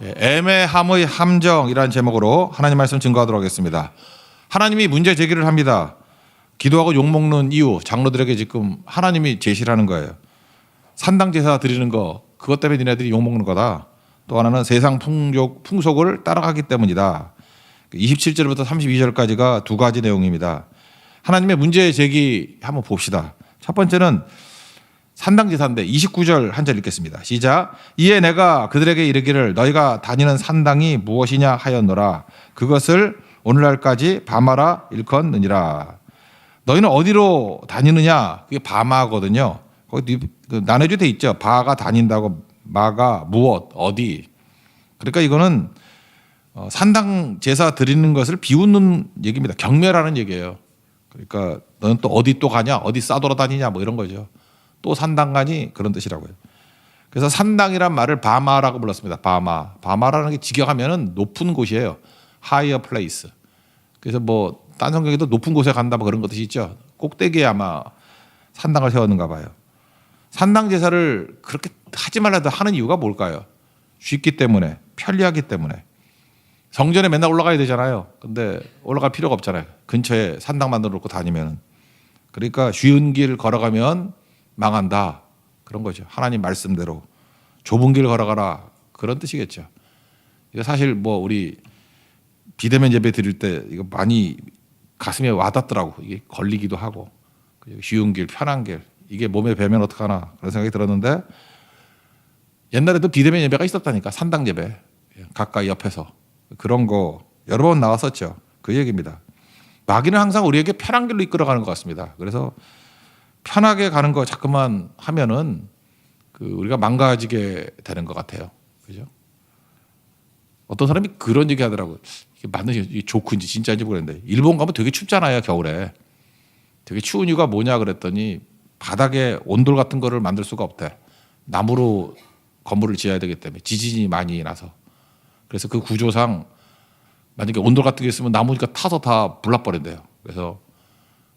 애매함의 함정이라는 제목으로 하나님 말씀 증거하도록 하겠습니다. 하나님이 문제 제기를 합니다. 기도하고 욕먹는 이유 장로들에게 지금 하나님이 제시를 하는 거예요. 산당 제사 드리는 거 그것 때문에 니네들이 욕먹는 거다. 또 하나는 세상 풍속을 따라가기 때문이다. 27절부터 32절까지가 두 가지 내용입니다. 하나님의 문제 제기 한번 봅시다. 첫 번째는 산당 제사인데 29절 한 절 읽겠습니다. 시작. 이에 내가 그들에게 이르기를 너희가 다니는 산당이 무엇이냐 하였노라. 그것을 오늘날까지 바마라 일컫느니라. 너희는 어디로 다니느냐? 그게 바마거든요. 거기 나눠져 돼 있죠. 바가 다닌다고 마가 무엇 어디. 그러니까 이거는 산당 제사 드리는 것을 비웃는 얘기입니다. 경멸하는 얘기예요. 그러니까 너는 또 어디 또 가냐? 어디 싸돌아다니냐? 뭐 이런 거죠. 또 산당 가니? 그런 뜻이라고요. 그래서 산당이란 말을 바마라고 불렀습니다. 바마. 바마라는 게 직역하면은 높은 곳이에요. higher place. 그래서 뭐 딴 성경에도 높은 곳에 간다 뭐 그런 것이 있죠. 꼭대기에 아마 산당을 세웠는가 봐요. 산당 제사를 그렇게 하지 말라도 하는 이유가 뭘까요? 쉽기 때문에, 편리하기 때문에. 성전에 맨날 올라가야 되잖아요. 근데 올라갈 필요가 없잖아요. 근처에 산당 만들어 놓고 다니면. 그러니까 쉬운 길 걸어가면 망한다. 그런 거죠. 하나님 말씀대로 좁은 길 걸어가라. 그런 뜻이겠죠. 이거 사실 뭐 우리 비대면 예배 드릴 때 이거 많이 가슴에 와닿더라고. 이게 걸리기도 하고. 쉬운 길, 편한 길. 이게 몸에 배면 어떡하나 그런 생각이 들었는데 옛날에도 비대면 예배가 있었다니까. 산당 예배. 가까이 옆에서. 그런 거 여러 번 나왔었죠. 그 얘기입니다. 마귀는 항상 우리에게 편한 길로 이끌어가는 것 같습니다. 그래서 편하게 가는 거 자꾸만 하면은 우리가 망가지게 되는 것 같아요. 그죠? 어떤 사람이 그런 얘기 하더라고요. 이게 맞는지 조크인지 진짜인지 모르겠는데 일본 가면 되게 춥잖아요. 겨울에. 되게 추운 이유가 뭐냐 그랬더니 바닥에 온돌 같은 거를 만들 수가 없대. 나무로 건물을 지어야 되기 때문에 지진이 많이 나서. 그래서 그 구조상 만약에 온돌 같은 게 있으면 나무니까 타서 다 불나버린대요. 그래서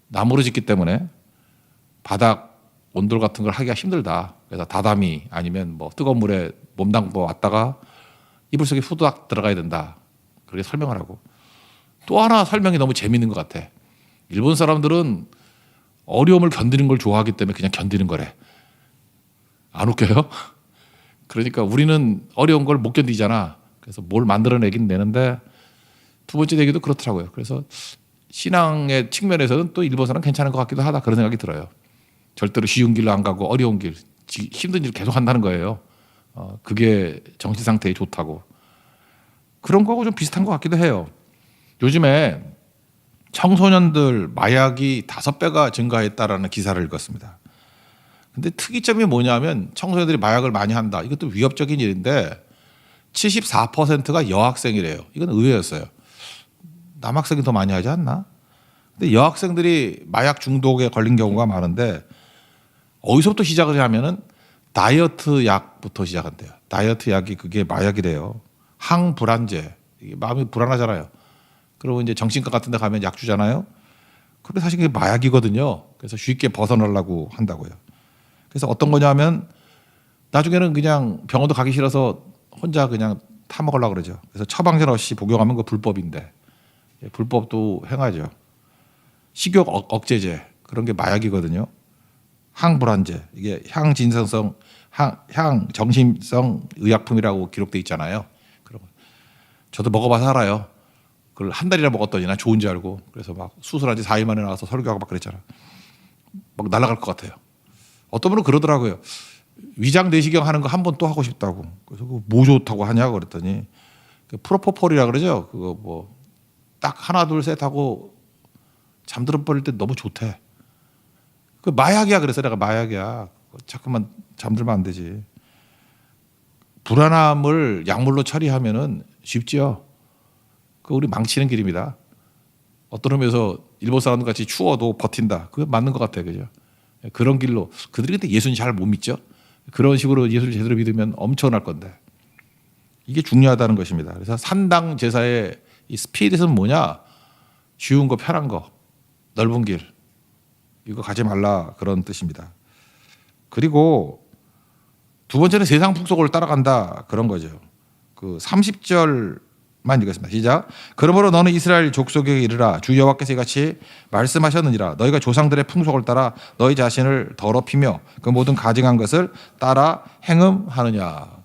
나무로 짓기 때문에 바닥 온돌 같은 걸 하기가 힘들다. 그래서 다다미 아니면 뭐 뜨거운 물에 몸담고 왔다가 이불 속에 후딱 들어가야 된다. 그렇게 설명을 하고. 또 하나 설명이 너무 재밌는 것 같아. 일본 사람들은 어려움을 견디는 걸 좋아하기 때문에 그냥 견디는 거래. 안 웃겨요? 그러니까 우리는 어려운 걸 못 견디잖아. 그래서 뭘 만들어내긴 내는데 두 번째 얘기도 그렇더라고요. 그래서 신앙의 측면에서는 또 일본 사람 괜찮은 것 같기도 하다. 그런 생각이 들어요. 절대로 쉬운 길로 안 가고 어려운 길, 힘든 일 계속 한다는 거예요. 그게 정신 상태에 좋다고. 그런 거하고 좀 비슷한 것 같기도 해요. 요즘에 청소년들 마약이 5배가 증가했다라는 기사를 읽었습니다. 근데 특이점이 뭐냐면 청소년들이 마약을 많이 한다. 이것도 위협적인 일인데 74%가 여학생이래요. 이건 의외였어요. 남학생이 더 많이 하지 않나? 근데 여학생들이 마약 중독에 걸린 경우가 많은데 어디서부터 시작을 하면은 다이어트 약부터 시작한대요. 다이어트 약이 그게 마약이래요. 항불안제. 이게 마음이 불안하잖아요. 그리고 이제 정신과 같은 데 가면 약 주잖아요. 근데 사실 그게 마약이거든요. 그래서 쉽게 벗어나려고 한다고요. 그래서 어떤 거냐면 나중에는 그냥 병원도 가기 싫어서 혼자 그냥 타 먹으려고 그러죠. 그래서 처방전 없이 복용하면 그 불법인데 불법도 행하죠. 식욕 억제제 그런 게 마약이거든요. 항불안제 이게 향정신성 의약품이라고 기록돼 있잖아요. 그럼 저도 먹어봐서 알아요. 그걸 한 달이나 먹었더니 난 좋은 줄 알고 그래서 막 수술한 지 4일 만에 나와서 설교하고 막 그랬잖아. 막 날아갈 것 같아요. 어떤 분은 그러더라고요. 위장 내시경 하는 거 한 번 또 하고 싶다고. 그래서 뭐 좋다고 하냐고 그랬더니 프로포폴이라 그러죠. 그거 뭐 딱 하나 둘 셋 하고 잠들어 버릴 때 너무 좋대. 그 마약이야. 그래서 내가 마약이야. 자꾸만 잠들면 안 되지. 불안함을 약물로 처리하면은 쉽지요. 그 우리 망치는 길입니다. 어떤 의미에서 일본 사람들 같이 추워도 버틴다. 그거 맞는 것 같아요. 그죠? 그런 길로. 그들이 근데 예수는 잘 못 믿죠. 그런 식으로 예수를 제대로 믿으면 엄청날 건데. 이게 중요하다는 것입니다. 그래서 산당 제사의 이 스피릿은 뭐냐? 쉬운 거, 편한 거, 넓은 길. 이거 가지 말라 그런 뜻입니다. 그리고 두 번째는 세상 풍속을 따라간다 그런 거죠. 그 30절만 읽겠습니다. 시작. 그러므로 너는 이스라엘 족속에게 이르라. 주 여호와께서 이같이 말씀하셨느니라. 너희가 조상들의 풍속을 따라 너희 자신을 더럽히며 그 모든 가증한 것을 따라 행음하느냐.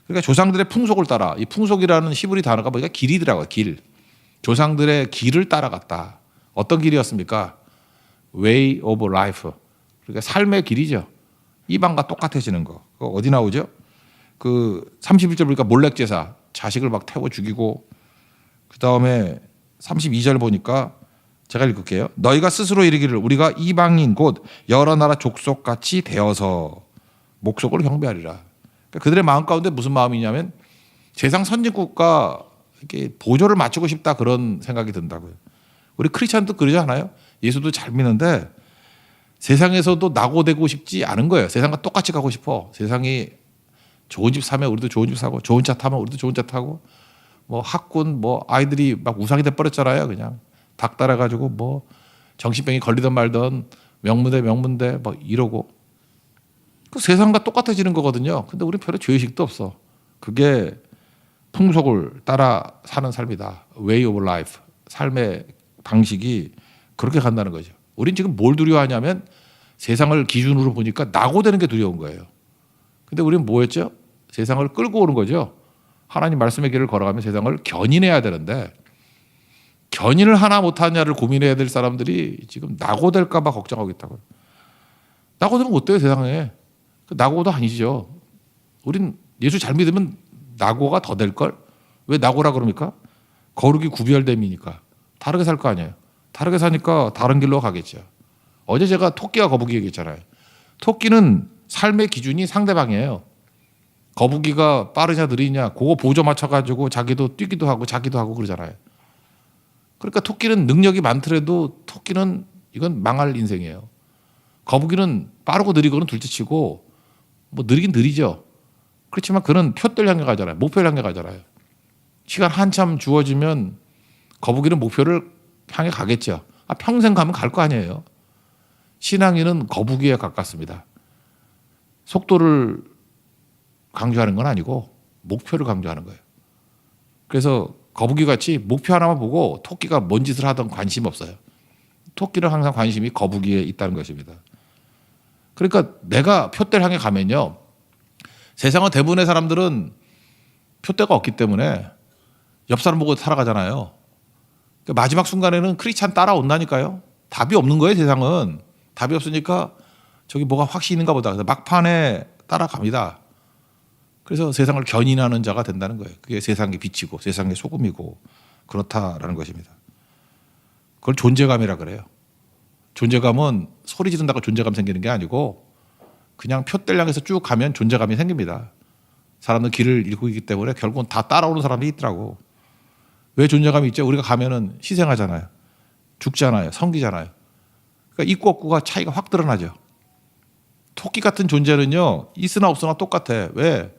그러니까 조상들의 풍속을 따라, 이 풍속이라는 히브리 단어가 뭐니까 길이더라고요. 길. 조상들의 길을 따라갔다. 어떤 길이었습니까? Way of life. 그러니까 삶의 길이죠. 이방과 똑같아지는 거. 그거 어디 나오죠? 그 31절 보니까 몰렉 제사, 자식을 막 태워 죽이고, 그 다음에 32절 보니까 제가 읽을게요. 너희가 스스로 이르기를 우리가 이방인 곧 여러 나라 족속 같이 되어서 목속을 경배하리라. 그러니까 그들의 마음 가운데 무슨 마음이냐면 세상 선진국과 이렇게 보조를 맞추고 싶다, 그런 생각이 든다고요. 우리 크리스천도 그러지 않아요? 예수도 잘 믿는데 세상에서도 낙오되고 싶지 않은 거예요. 세상과 똑같이 가고 싶어. 세상이 좋은 집 사면 우리도 좋은 집 사고, 좋은 차 타면 우리도 좋은 차 타고, 뭐 학군 뭐 아이들이 막 우상이 돼 버렸잖아요. 그냥 닭 따라가지고 뭐 정신병이 걸리든 말든 명문대 뭐 이러고, 그 세상과 똑같아지는 거거든요. 근데 우리 별로 죄의식도 없어. 그게 풍속을 따라 사는 삶이다. Way of life. 삶의 방식이 그렇게 간다는 거죠. 우린 지금 뭘 두려워하냐면 세상을 기준으로 보니까 낙오되는 게 두려운 거예요. 근데 우리는 뭐였죠? 세상을 끌고 오는 거죠. 하나님 말씀의 길을 걸어가면 세상을 견인해야 되는데, 견인을 하나 못하냐를 고민해야 될 사람들이 지금 낙오될까 봐 걱정하고 있다고요. 낙오되면 못 돼요, 세상에. 낙오도 아니죠. 우린 예수 잘 믿으면 낙오가 더 될걸? 왜 낙오라 그럽니까? 거룩이 구별됨이니까. 다르게 살 거 아니에요. 다르게 사니까 다른 길로 가겠죠. 어제 제가 토끼와 거북이 얘기했잖아요. 토끼는 삶의 기준이 상대방이에요. 거북이가 빠르냐 느리냐 그거 보조 맞춰가지고 자기도 뛰기도 하고 자기도 하고 그러잖아요. 그러니까 토끼는 능력이 많더라도 토끼는 이건 망할 인생이에요. 거북이는 빠르고 느리고는 둘째치고 뭐 느리긴 느리죠. 그렇지만 그는 표대를 향해 가잖아요. 목표를 향해 가잖아요. 시간 한참 주어지면 거북이는 목표를 향해 가겠죠. 평생 가면 갈 거 아니에요. 신앙인은 거북이에 가깝습니다. 속도를 강조하는 건 아니고 목표를 강조하는 거예요. 그래서 거북이같이 목표 하나만 보고 토끼가 뭔 짓을 하든 관심 없어요. 토끼는 항상 관심이 거북이에 있다는 것입니다. 그러니까 내가 표대를 향해 가면요, 세상은 대부분의 사람들은 표대가 없기 때문에 옆 사람 보고 살아가잖아요. 그러니까 마지막 순간에는 크리스찬 따라온다니까요. 답이 없는 거예요, 세상은. 답이 없으니까 저기 뭐가 확실히 있는가 보다. 그래서 막판에 따라갑니다. 그래서 세상을 견인하는 자가 된다는 거예요. 그게 세상의 빛이고 세상의 소금이고 그렇다라는 것입니다. 그걸 존재감이라 그래요. 존재감은 소리 지른다고 존재감 생기는 게 아니고 그냥 표대를 향해서 쭉 가면 존재감이 생깁니다. 사람들 길을 잃고 있기 때문에 결국은 다 따라오는 사람이 있더라고. 왜 존재감이 있죠? 우리가 가면은 희생하잖아요. 죽잖아요. 섬기잖아요. 그러니까 있고 없고가 차이가 확 드러나죠. 토끼 같은 존재는요, 있으나 없으나 똑같아. 왜?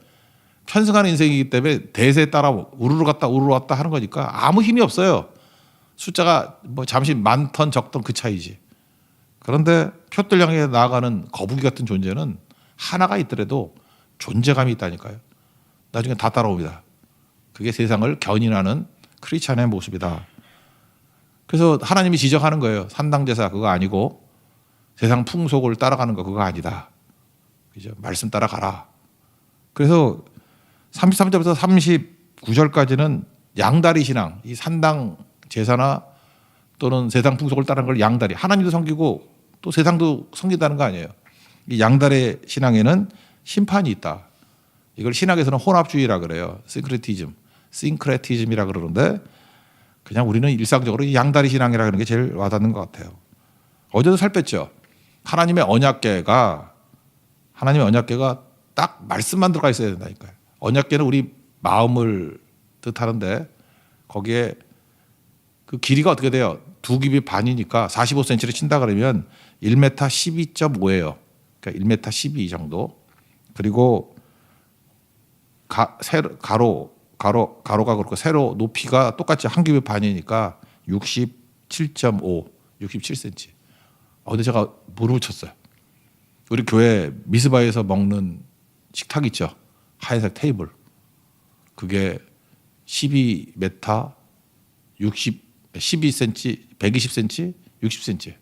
편승하는 인생이기 때문에 대세에 따라 우르르 갔다 우르르 왔다 하는 거니까 아무 힘이 없어요. 숫자가 뭐 잠시 많던 적던 그 차이지. 그런데 표들 향해 나아가는 거북이 같은 존재는 하나가 있더라도 존재감이 있다니까요. 나중에 다 따라옵니다. 그게 세상을 견인하는 크리스찬의 모습이다. 그래서 하나님이 지적하는 거예요. 산당제사 그거 아니고 세상 풍속을 따라가는 거 그거 아니다. 그죠? 말씀 따라가라. 그래서 33절부터 39절까지는 양다리 신앙, 이 산당 제사나 또는 세상 풍속을 따르는 걸 양다리, 하나님도 섬기고 또 세상도 섬긴다는 거 아니에요. 이 양다리 신앙에는 심판이 있다. 이걸 신학에서는 혼합주의라 그래요. 싱크레티즘이라 그러는데 그냥 우리는 일상적으로 양다리 신앙이라 그러는 게 제일 와닿는 것 같아요. 어제도 살폈죠. 하나님의 언약궤가 딱 말씀만 들어가 있어야 된다니까요. 언약궤는 우리 마음을 뜻하는데 거기에 그 길이가 어떻게 돼요? 두 깁이 반이니까 45cm를 친다 그러면 1m 12.5예요. 그러니까 1m 12 정도. 그리고 가로가 그렇고 세로 높이가 똑같이 한 깁이 반이니까 67.5, 67cm. 근데 제가 무릎을 쳤어요. 우리 교회 미스바에서 먹는 식탁 있죠. 하얀색 테이블. 그게 12m, 12cm, 120cm, 60cm.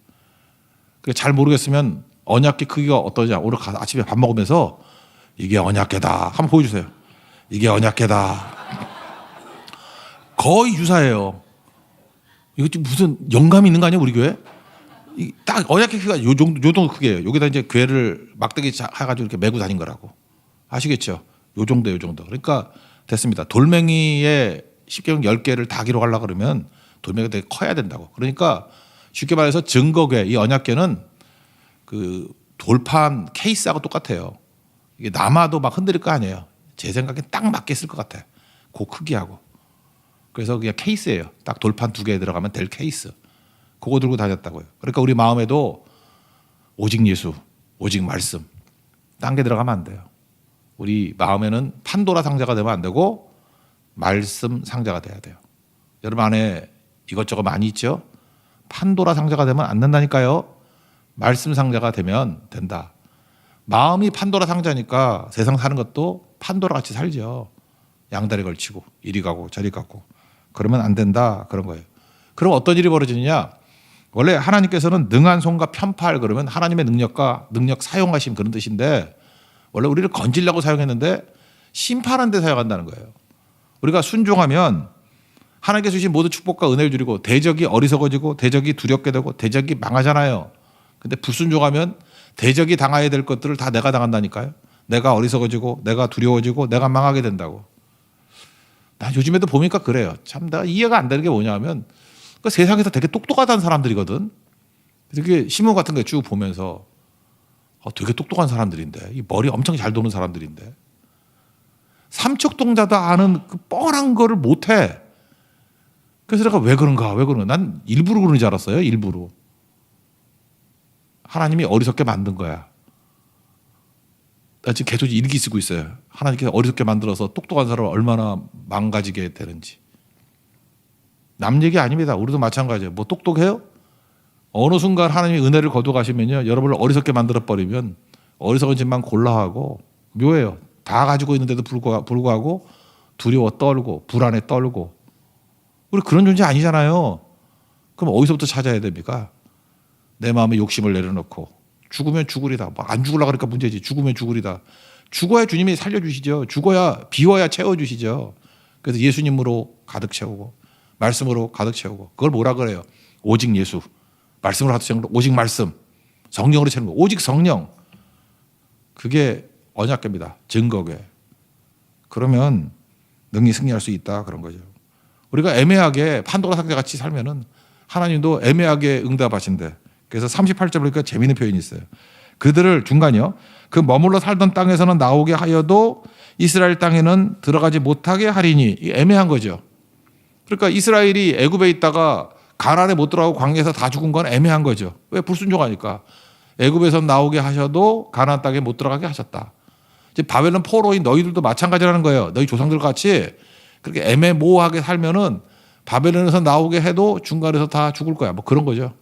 잘 모르겠으면 언약궤 크기가 어떠냐. 오늘 아침에 밥 먹으면서 이게 언약궤다 한번 보여주세요. 이게 언약궤다. 거의 유사해요. 이거 지금 무슨 영감이 있는 거 아니야 우리 교회? 딱 언약궤 크기가 요 정도 크기예요. 여기다 이제 궤를 막대기 해가지고 이렇게 메고 다닌 거라고. 아시겠죠? 요 정도. 그러니까 됐습니다. 돌멩이에 쉽게 보면 10개를 다 기록하려고 그러면 돌멩이가 되게 커야 된다고. 그러니까 쉽게 말해서 증거궤, 이 언약궤는 그 돌판 케이스하고 똑같아요. 이게 남아도 막 흔들릴 거 아니에요. 제 생각엔 딱 맞게 쓸 것 같아. 그 크기하고. 그래서 그냥 케이스예요. 딱 돌판 2개 들어가면 될 케이스. 그거 들고 다녔다고요. 그러니까 우리 마음에도 오직 예수, 오직 말씀. 딴 게 들어가면 안 돼요. 우리 마음에는 판도라 상자가 되면 안 되고 말씀 상자가 돼야 돼요. 여러분 안에 이것저것 많이 있죠? 판도라 상자가 되면 안 된다니까요. 말씀 상자가 되면 된다. 마음이 판도라 상자니까 세상 사는 것도 판도라 같이 살죠. 양다리 걸치고 이리 가고 저리 가고. 그러면 안 된다 그런 거예요. 그럼 어떤 일이 벌어지느냐. 원래 하나님께서는 능한 손과 편팔 그러면 하나님의 능력 사용하심 그런 뜻인데 원래 우리를 건지려고 사용했는데 심판하는 데 사용한다는 거예요. 우리가 순종하면 하나님께서 주신 모든 축복과 은혜를 주리고 대적이 어리석어지고 대적이 두렵게 되고 대적이 망하잖아요. 근데 불순종하면 대적이 당해야 될 것들을 다 내가 당한다니까요. 내가 어리석어지고 내가 두려워지고 내가 망하게 된다고. 난 요즘에도 보니까 그래요. 참 내가 이해가 안 되는 게 뭐냐면 그 세상에서 되게 똑똑하다는 사람들이거든. 되게 신문 같은 거 쭉 보면서 되게 똑똑한 사람들인데 이 머리 엄청 잘 도는 사람들인데 삼척동자도 아는 그 뻔한 거를 못해. 그래서 내가 왜 그런가 난 일부러 그러는 줄 알았어요. 일부러. 하나님이 어리석게 만든 거야. 나 지금 계속 일기 쓰고 있어요. 하나님께서 어리석게 만들어서 똑똑한 사람을 얼마나 망가지게 되는지. 남 얘기 아닙니다. 우리도 마찬가지예요. 뭐 똑똑해요? 어느 순간 하나님이 은혜를 거둬 가시면요. 여러분을 어리석게 만들어버리면 어리석은 짓만 골라하고 묘해요. 다 가지고 있는데도 불구하고 두려워 떨고 불안해 떨고. 우리 그런 존재 아니잖아요. 그럼 어디서부터 찾아야 됩니까? 내 마음에 욕심을 내려놓고 죽으면 죽으리다. 안 죽으려고 그러니까 문제지. 죽으면 죽으리다. 죽어야 주님이 살려주시죠. 죽어야 비워야 채워주시죠. 그래서 예수님으로 가득 채우고 말씀으로 가득 채우고 그걸 뭐라 그래요? 오직 예수. 말씀으로 가득 채우고 오직 말씀. 성령으로 채우는 거. 오직 성령. 그게 언약궤입니다. 증거궤. 그러면 능히 승리할 수 있다 그런 거죠. 우리가 애매하게 판도라 상자 같이 살면은 하나님도 애매하게 응답하신대. 그래서 38절 보니까 재미있는 표현이 있어요. 그들을 중간이요. 그 머물러 살던 땅에서는 나오게 하여도 이스라엘 땅에는 들어가지 못하게 하리니. 이게 애매한 거죠. 그러니까 이스라엘이 애굽에 있다가 가나안에 못 들어가고 광야에서 다 죽은 건 애매한 거죠. 왜? 불순종하니까. 애굽에서 나오게 하셔도 가나안 땅에 못 들어가게 하셨다. 이제 바벨론 포로인 너희들도 마찬가지라는 거예요. 너희 조상들 같이 그렇게 애매모호하게 살면은 바벨론에서 나오게 해도 중간에서 다 죽을 거야. 뭐 그런 거죠.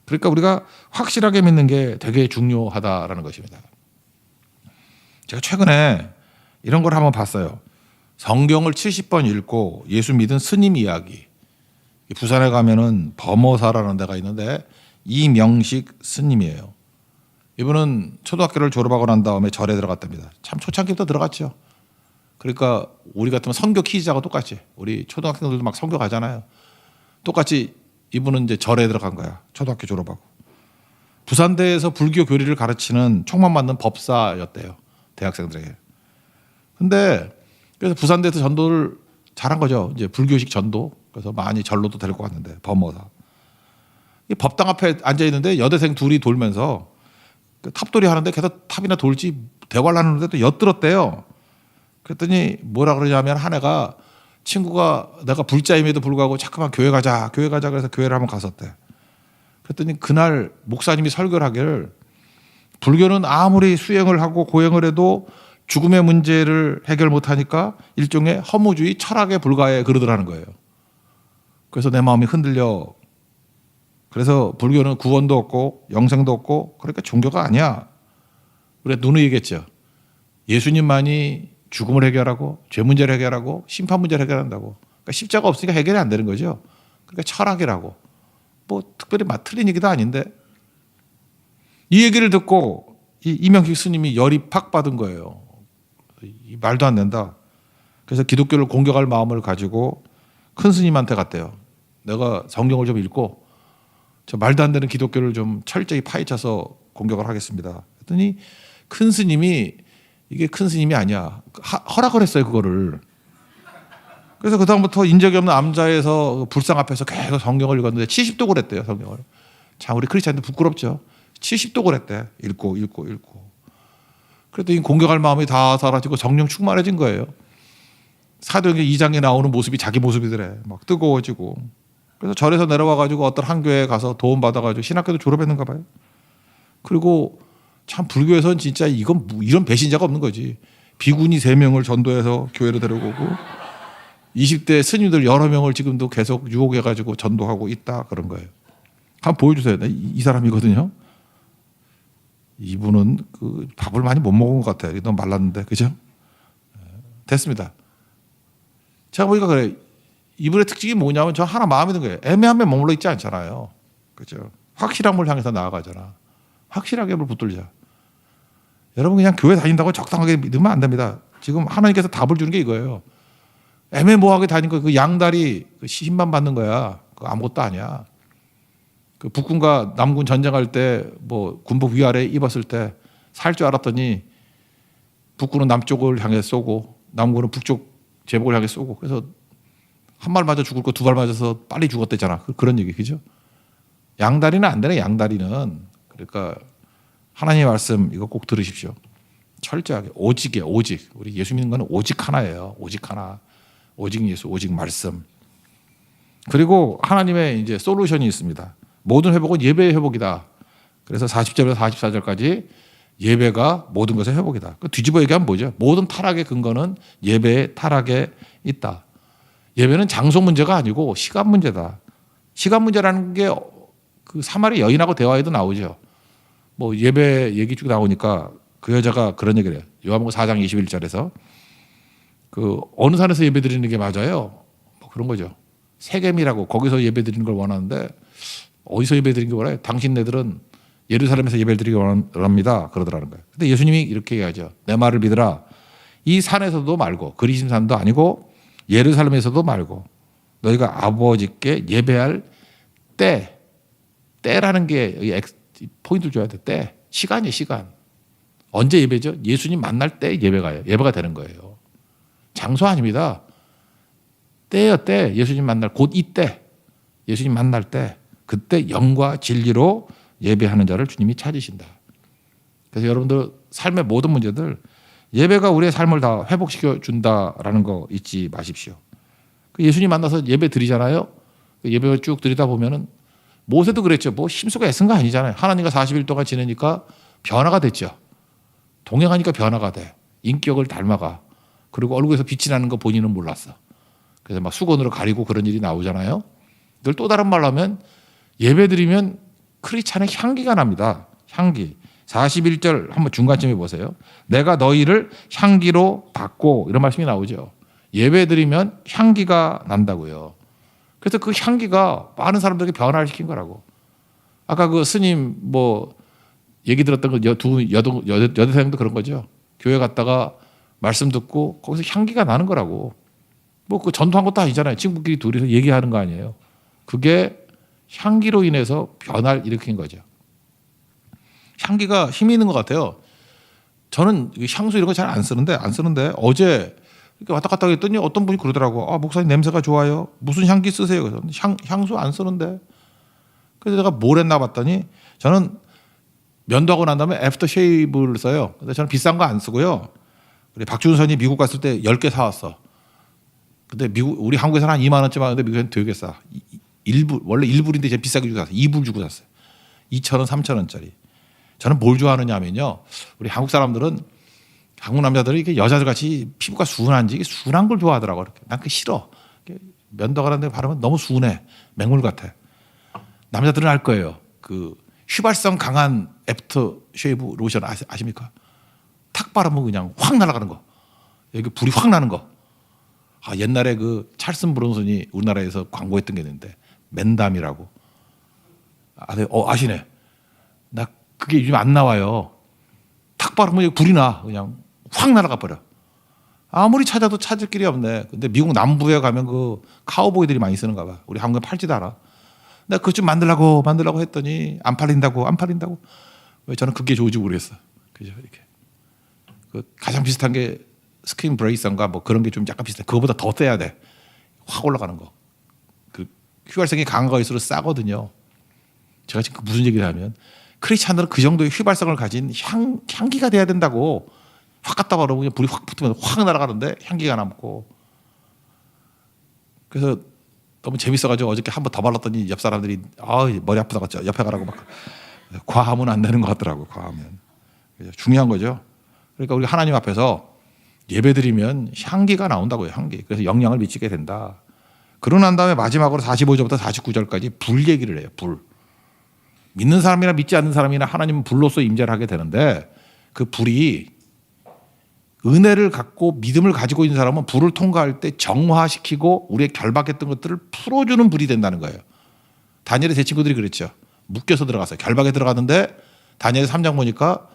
그러니까 우리가 확실하게 믿는 게 되게 중요하다라는 것입니다. 제가 최근에 이런 걸 한번 봤어요. 성경을 70번 읽고 예수 믿은 스님 이야기. 부산에 가면은 범어사라는 데가 있는데 이명식 스님이에요. 이분은 초등학교를 졸업하고 난 다음에 절에 들어갔답니다. 참 초창기부터 들어갔죠. 그러니까 우리 같으면 선교 퀴즈하고 똑같이 우리 초등학생들도 막 선교 가잖아요. 똑같이 이분은 이제 절에 들어간 거야. 초등학교 졸업하고. 부산대에서 불교 교리를 가르치는 총만 맞는 법사였대요. 대학생들에게. 근데 그래서 부산대에서 전도를 잘한 거죠. 이제 불교식 전도. 그래서 많이 절로도 데리고 갔는데 범어사. 이 법당 앞에 앉아 있는데 여대생 둘이 돌면서 탑돌이 하는데 계속 탑이나 돌지 대화를 하는데 또 엿들었대요. 그랬더니 뭐라 그러냐면 한 애가 친구가 내가 불자임에도 불구하고 자꾸만 교회 가자 그래서 교회를 한번 갔었대. 그랬더니 그날 목사님이 설교를 하기를 불교는 아무리 수행을 하고 고행을 해도 죽음의 문제를 해결 못하니까 일종의 허무주의 철학에 불과해 그러더라는 거예요. 그래서 내 마음이 흔들려. 그래서 불교는 구원도 없고 영생도 없고 그러니까 종교가 아니야. 우리가 누누이 얘기했죠. 예수님만이 죽음을 해결하고 죄 문제를 해결하고 심판 문제를 해결한다고. 그러니까 십자가 없으니까 해결이 안 되는 거죠. 그러니까 철학이라고. 뭐 특별히 틀린 얘기도 아닌데 이 얘기를 듣고 이명식 스님이 열이 팍 받은 거예요. 말도 안 된다. 그래서 기독교를 공격할 마음을 가지고 큰 스님한테 갔대요. 내가 성경을 좀 읽고 저 말도 안 되는 기독교를 좀 철저히 파헤쳐서 공격을 하겠습니다. 그랬더니 큰 스님이 이게 큰 스님이 아니야. 허락을 했어요, 그거를. 그래서 그다음부터 인적이 없는 암자에서 불상 앞에서 계속 성경을 읽었는데 70독을 했대요, 성경을. 참 우리 크리스찬들 부끄럽죠. 70독을 했대. 읽고. 그랬더니 공격할 마음이 다 사라지고 성령 충만해진 거예요. 사도행전 2장에 나오는 모습이 자기 모습이더래. 막 뜨거워지고. 그래서 절에서 내려와가지고 어떤 한 교회에 가서 도움 받아가지고 신학교도 졸업했는가 봐요. 그리고 참 불교에서는 진짜 이런 배신자가 없는 거지. 비구니 3명을 전도해서 교회로 데려오고 20대 스님들 여러 명을 지금도 계속 유혹해가지고 전도하고 있다 그런 거예요. 한번 보여주세요. 이 사람이거든요. 이분은 그 밥을 많이 못 먹은 것 같아요. 너무 말랐는데, 그죠? 됐습니다. 제가 보니까 그래. 이분의 특징이 뭐냐면 저 하나 마음에 드는 거예요. 애매함에 머물러 있지 않잖아요. 그죠? 확실함을 향해서 나아가잖아. 확실하게 붙들자. 여러분 그냥 교회 다닌다고 적당하게 믿으면 안 됩니다. 지금 하나님께서 답을 주는 게 이거예요. 애매모호하게 다닌 거 그 양다리 그 시신만 받는 거야. 그거 아무것도 아니야. 그 북군과 남군 전쟁할 때 뭐 군복 위아래 입었을 때 살 줄 알았더니 북군은 남쪽을 향해 쏘고 남군은 북쪽 제복을 향해 쏘고 그래서 한 발 맞아 죽을 거 2발 맞아서 빨리 죽었대잖아. 그런 얘기 그죠? 양다리는 안 되네. 양다리는. 그러니까 하나님의 말씀 이거 꼭 들으십시오. 철저하게 오직이에요. 오직. 우리 예수 믿는 거는 오직 하나예요. 오직 하나. 오직 예수, 오직 말씀. 그리고 하나님의 이제 솔루션이 있습니다. 모든 회복은 예배의 회복이다. 그래서 40절에서 44절까지 예배가 모든 것의 회복이다. 뒤집어 얘기하면 뭐죠? 모든 타락의 근거는 예배의 타락에 있다. 예배는 장소 문제가 아니고 시간 문제다. 시간 문제라는 게 그 사마리 여인하고 대화에도 나오죠. 뭐 예배 얘기 쭉 나오니까 그 여자가 그런 얘기를 해요. 요한복음 4장 21절에서 그 어느 산에서 예배 드리는 게 맞아요? 뭐 그런 거죠. 세겜이라고 거기서 예배 드리는 걸 원하는데 어디서 예배 드리는 게 원해요? 당신네들은 예루살렘에서 예배를 드리기 원합니다. 그러더라는 거예요. 근데 예수님이 이렇게 얘기하죠. 내 말을 믿으라. 이 산에서도 말고 그리심산도 아니고 예루살렘에서도 말고 너희가 아버지께 예배할 때라는 게 포인트를 줘야 돼. 때. 시간이에요. 시간. 언제 예배죠? 예수님 만날 때 예배가 되는 거예요. 장소 아닙니다. 때예요. 때. 예수님 만날 곧 이때. 예수님 만날 때 그때 영과 진리로 예배하는 자를 주님이 찾으신다. 그래서 여러분들 삶의 모든 문제들 예배가 우리의 삶을 다 회복시켜 준다라는 거 잊지 마십시오. 예수님 만나서 예배 드리잖아요. 예배 쭉 드리다 보면은 모세도 그랬죠. 뭐 힘쓰고 애쓴 거 아니잖아요. 하나님과 40일 동안 지내니까 변화가 됐죠. 동행하니까 변화가 돼. 인격을 닮아가. 그리고 얼굴에서 빛이 나는 거 본인은 몰랐어. 그래서 막 수건으로 가리고 그런 일이 나오잖아요. 이걸 또 다른 말로 하면 예배 드리면 크리스찬의 향기가 납니다. 향기. 41절 한번 중간쯤에 보세요. 내가 너희를 향기로 받고 이런 말씀이 나오죠. 예배 드리면 향기가 난다고요. 그래서 그 향기가 많은 사람들에게 변화를 시킨 거라고. 아까 그 스님 뭐 얘기 들었던 그 여대생도 그런 거죠. 교회 갔다가 말씀 듣고 거기서 향기가 나는 거라고. 뭐 그 전도한 것도 아니잖아요. 친구끼리 둘이서 얘기하는 거 아니에요. 그게 향기로 인해서 변화를 일으킨 거죠. 향기가 힘이 있는 것 같아요. 저는 향수 이런 거 잘 안 쓰는데 어제 이렇게 왔다 갔다 했더니 어떤 분이 그러더라고. 아, 목사님 냄새가 좋아요. 무슨 향기 쓰세요? 그래서 향수 안 쓰는데. 그래서 제가 뭘 했나 봤더니 저는 면도하고 난 다음에 애프터 쉐이브를 써요. 근데 저는 비싼 거 안 쓰고요. 우리 박준선이 미국 갔을 때 10개 사왔어. 근데 우리 한국에서는 한 2만 원쯤 하는데 미국에서는 되게 싸. 원래 1불인데 제가 비싸게 주고 샀어요. 2불 주고 샀어요. 2,000원, 3,000원짜리. 저는 뭘 좋아하느냐면요. 우리 한국 사람들은 한국 남자들은 이렇게 여자들 같이 피부가 순한지 이게 순한 걸 좋아하더라고. 난 그게 싫어. 면도하는데 바르면 너무 순해. 맹물 같아. 남자들은 알 거예요. 그 휘발성 강한 애프터 쉐이브 로션 아십니까? 탁 바르면 그냥 확 날아가는 거. 여기 불이 확 나는 거. 옛날에 그 찰슨 브론슨이 우리나라에서 광고했던 게 있는데 맨담이라고. 아시네. 나 그게 요즘 안 나와요. 탁 바르면 여기 불이 나. 그냥 확 날아가 버려. 아무리 찾아도 찾을 길이 없네. 근데 미국 남부에 가면 그 카우보이들이 많이 쓰는가 봐. 우리 한국에 팔지도 않아. 내가 그것 좀 만들라고 했더니 안 팔린다고. 왜 저는 그게 좋은지 모르겠어. 그죠? 이렇게. 그 가장 비슷한 게 스킨 브레이서인가 뭐 그런 게 좀 약간 비슷해. 그거보다 더 세야 돼. 확 올라가는 거. 그 휘발성이 강한 거일수록 싸거든요. 제가 지금 무슨 얘기를 하면 크리스찬들은 그 정도의 휘발성을 가진 향기가 돼야 된다고. 확 갖다 바르면 그냥 불이 확 붙으면 확 날아가는데 향기가 남고. 그래서 너무 재밌어가지고 어저께 한 번 더 발랐더니 옆 사람들이 머리 아프다고 옆에 가라고 막 과하면 안 되는 것 같더라고. 과하면 중요한 거죠. 그러니까 우리 하나님 앞에서 예배드리면 향기가 나온다고요. 향기. 그래서 영향을 미치게 된다. 그러고 난 다음에 마지막으로 45절부터 49절까지 불 얘기를 해요. 불. 믿는 사람이나 믿지 않는 사람이나 하나님은 불로서 임재를 하게 되는데 그 불이 은혜를 갖고 믿음을 가지고 있는 사람은 불을 통과할 때 정화시키고 우리의 결박했던 것들을 풀어주는 불이 된다는 거예요. 다니엘의 제 친구들이 그랬죠. 묶여서 들어갔어요. 결박에 들어갔는데 다니엘 3장 보니까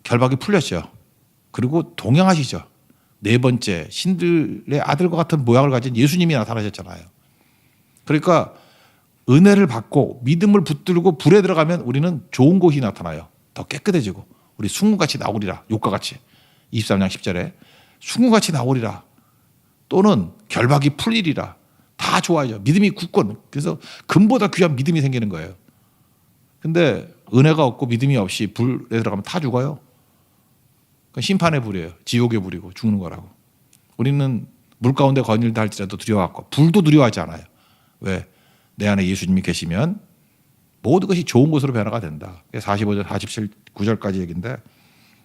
결박이 풀렸죠. 그리고 동행하시죠. 네 번째 신들의 아들과 같은 모양을 가진 예수님이 나타나셨잖아요. 그러니까 은혜를 받고 믿음을 붙들고 불에 들어가면 우리는 좋은 곳이 나타나요. 더 깨끗해지고 우리 숭문같이 나오리라. 욕과같이 23장 10절에 숭문같이 나오리라. 또는 결박이 풀리리라. 다 좋아요. 믿음이 굳건. 그래서 금보다 귀한 믿음이 생기는 거예요. 근데 은혜가 없고 믿음이 없이 불에 들어가면 다 죽어요. 그러니까 심판의 불이에요. 지옥의 불이고 죽는 거라고. 우리는 물 가운데 거닐다 할지라도 두려워하고 불도 두려워하지 않아요. 왜? 내 안에 예수님이 계시면 모든 것이 좋은 것으로 변화가 된다. 45절, 47, 9절까지 얘기인데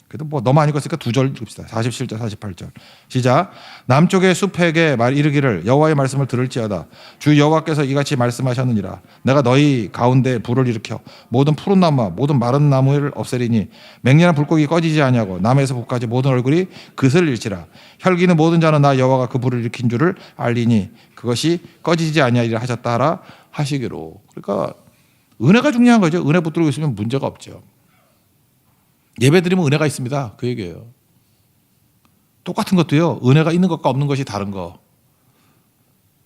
그래도 뭐 너무 안 읽었으니까 2절 읽읍시다. 47절, 48절. 시작. 남쪽의 숲에게 이르기를 여호와의 말씀을 들을지어다. 주 여호와께서 이같이 말씀하셨느니라. 내가 너희 가운데 불을 일으켜 모든 푸른 나무와 모든 마른 나무를 없애리니 맹렬한 불꽃이 꺼지지 아니하고 남에서 북까지 모든 얼굴이 그슬 일치라. 혈기는 모든 자는 나 여호와가 그 불을 일으킨 줄을 알리니 그것이 꺼지지 아니하리라 하셨다 하라 하시기로. 그러니까 은혜가 중요한 거죠. 은혜 붙들고 있으면 문제가 없죠. 예배드리면 은혜가 있습니다. 그 얘기예요. 똑같은 것도요. 은혜가 있는 것과 없는 것이 다른 거.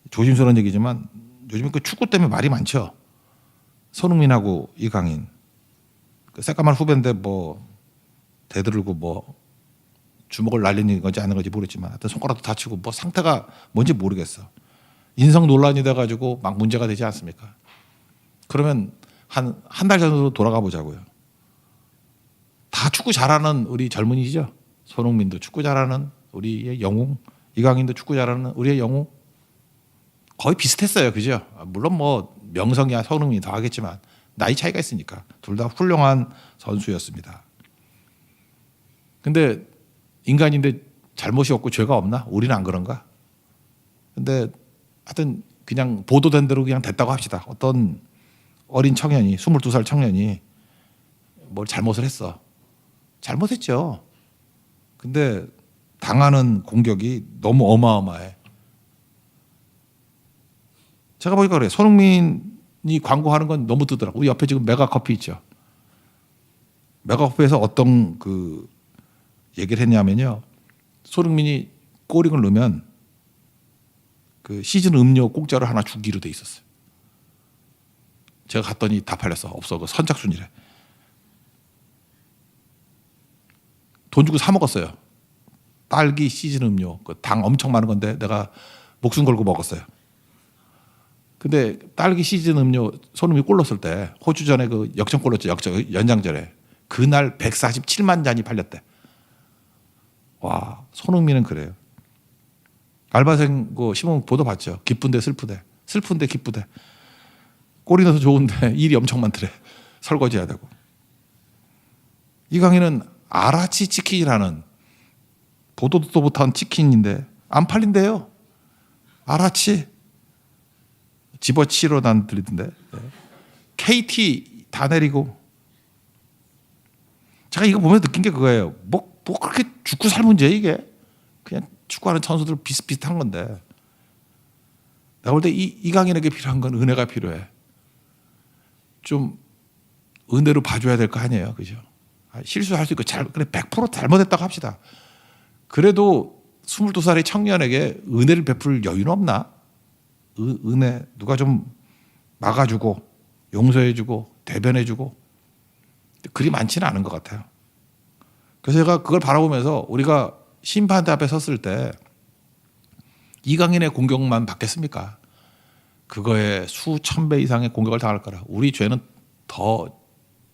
조심스러운 얘기지만 요즘 그 축구 때문에 말이 많죠. 손흥민하고 이강인. 그 새까만 후배인데 뭐 대들고 뭐 주먹을 날리는 건지 아닌 건지 모르겠지만 하여튼 손가락도 다치고 뭐 상태가 뭔지 모르겠어. 인성 논란이 돼가지고 막 문제가 되지 않습니까? 그러면 한 달 전으로 돌아가 보자고요. 다 축구 잘하는 우리 젊은이죠. 손흥민도 축구 잘하는 우리의 영웅, 이강인도 축구 잘하는 우리의 영웅. 거의 비슷했어요. 그죠? 물론 뭐 명성이야 손흥민이 더 하겠지만 나이 차이가 있으니까 둘 다 훌륭한 선수였습니다. 근데 인간인데 잘못이 없고 죄가 없나? 우리는 안 그런가? 근데 하여튼 그냥 보도된 대로 그냥 됐다고 합시다. 어떤 어린 청년이 22살 청년이 뭘 잘못을 했어. 잘못했죠. 근데 당하는 공격이 너무 어마어마해. 제가 보니까 그래. 손흥민이 광고하는 건 너무 뜨더라고. 우리 옆에 지금 메가커피 있죠. 메가커피에서 어떤 그 얘기를 했냐면요. 손흥민이 골링을 넣으면 그 시즌 음료 공짜로 하나 주기로 돼 있었어요. 제가 갔더니 다 팔렸어. 없어. 그 선착순이래. 돈 주고 사 먹었어요. 딸기 시즌 음료. 그 당 엄청 많은 건데 내가 목숨 걸고 먹었어요. 근데 딸기 시즌 음료 손흥민이 골 넣었을 때 호주전에 그 역전골 넣었죠. 연장전에. 그날 147만 잔이 팔렸대. 와, 손흥민은 그래요. 알바생 그 시몬 보도 봤죠. 기쁜데 슬프대. 슬픈데 기쁘대. 골이 넣어서 좋은데 일이 엄청 많더래. 설거지해야 되고. 이강인은 아라치 치킨이라는 보도도 못한 치킨인데 안 팔린대요. 아라치. 집어치로 난 들리던데. KT 다 내리고. 제가 이거 보면서 느낀 게 그거예요. 뭐 그렇게 죽고 살 문제야 이게. 축구하는 선수들 비슷비슷한 건데 내가 볼 때 이강인에게 필요한 건 은혜가 필요해. 좀 은혜로 봐줘야 될 거 아니에요, 그죠? 실수할 수 있고 그래 100% 잘못했다고 합시다. 그래도 22살의 청년에게 은혜를 베풀 여유는 없나? 은혜 누가 좀 막아주고 용서해주고 대변해주고 그리 많지는 않은 것 같아요. 그래서 제가 그걸 바라보면서 우리가 심판대 앞에 섰을 때 이강인의 공격만 받겠습니까? 그거에 수천 배 이상의 공격을 당할 거라. 우리 죄는 더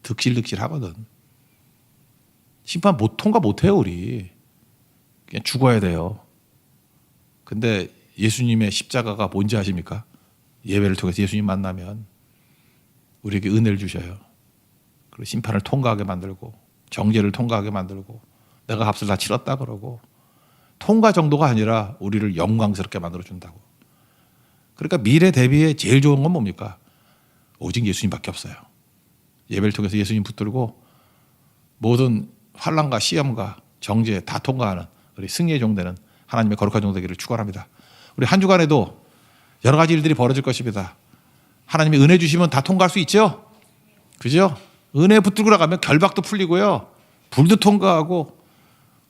득실득실하거든. 심판 통과 못해요 우리. 그냥 죽어야 돼요. 근데 예수님의 십자가가 뭔지 아십니까? 예배를 통해서 예수님 만나면 우리에게 은혜를 주셔요. 그리고 심판을 통과하게 만들고 정죄를 통과하게 만들고 내가 값을 다 치렀다 그러고 통과 정도가 아니라 우리를 영광스럽게 만들어준다고. 그러니까 미래 대비에 제일 좋은 건 뭡니까? 오직 예수님밖에 없어요. 예배를 통해서 예수님 붙들고 모든 환난과 시험과 정죄 다 통과하는 우리 승리의 종되는 하나님의 거룩한 종 되기를 축원합니다. 우리 한 주간에도 여러 가지 일들이 벌어질 것입니다. 하나님이 은혜 주시면 다 통과할 수 있죠? 그죠? 은혜 붙들고 나가면 결박도 풀리고요. 불도 통과하고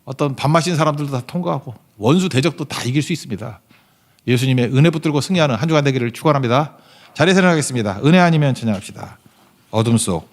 어떤 밥 마신 사람들도 다 통과하고 원수 대적도 다 이길 수 있습니다. 예수님의 은혜 붙들고 승리하는 한 주간 되기를 축원합니다. 자리에 일어나겠습니다. 은혜 아니면 찬양합시다. 어둠 속